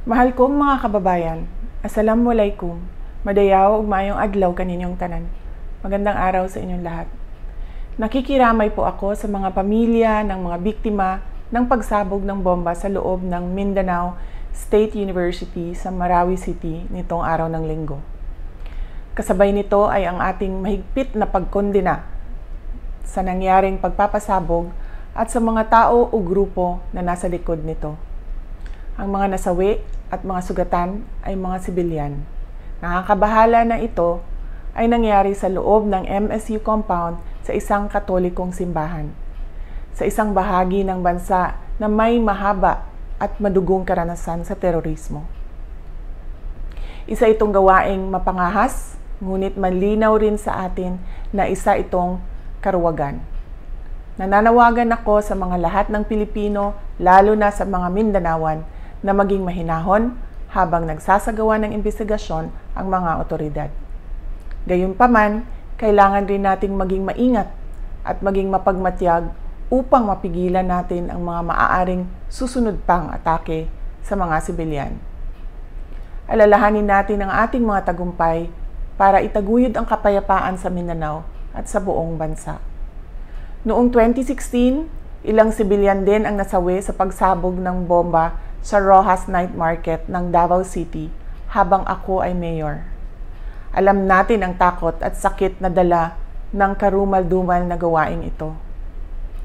Mahal kong mga kababayan, Assalamualaikum, madayaw ug maayong adlaw kaninyong tanan. Magandang araw sa inyong lahat. Nakikiramay po ako sa mga pamilya ng mga biktima ng pagsabog ng bomba sa loob ng Mindanao State University sa Marawi City nitong araw ng Linggo. Kasabay nito ay ang ating mahigpit na pagkondena sa nangyaring pagpapasabog at sa mga tao o grupo na nasa likod nito. Ang mga nasawi at mga sugatan ay mga sibilyan. Nakakabahala na ito ay nangyari sa loob ng MSU compound sa isang katolikong simbahan, sa isang bahagi ng bansa na may mahaba at madugong karanasan sa terorismo. Isa itong gawaing mapangahas, ngunit malinaw rin sa atin na isa itong karuwagan. Nananawagan ako sa mga lahat ng Pilipino, lalo na sa mga Mindanawan, na maging mahinahon habang nagsasagawa ng imbestigasyon ang mga otoridad. Gayunpaman, kailangan rin nating maging maingat at maging mapagmatyag upang mapigilan natin ang mga maaaring susunod pang atake sa mga sibilyan. Alalahanin natin ang ating mga tagumpay para itaguyod ang kapayapaan sa Mindanao at sa buong bansa. Noong 2016, ilang sibilyan din ang nasawi sa pagsabog ng bomba sa Rojas Night Market ng Davao City habang ako ay mayor. Alam natin ang takot at sakit na dala ng karumal-dumal na gawaing ito.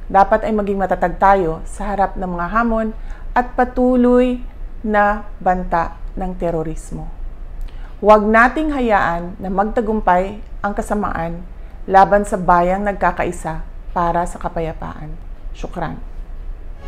Dapat ay maging matatag tayo sa harap ng mga hamon at patuloy na banta ng terorismo. Huwag nating hayaan na magtagumpay ang kasamaan laban sa bayang nagkakaisa para sa kapayapaan. Syukran.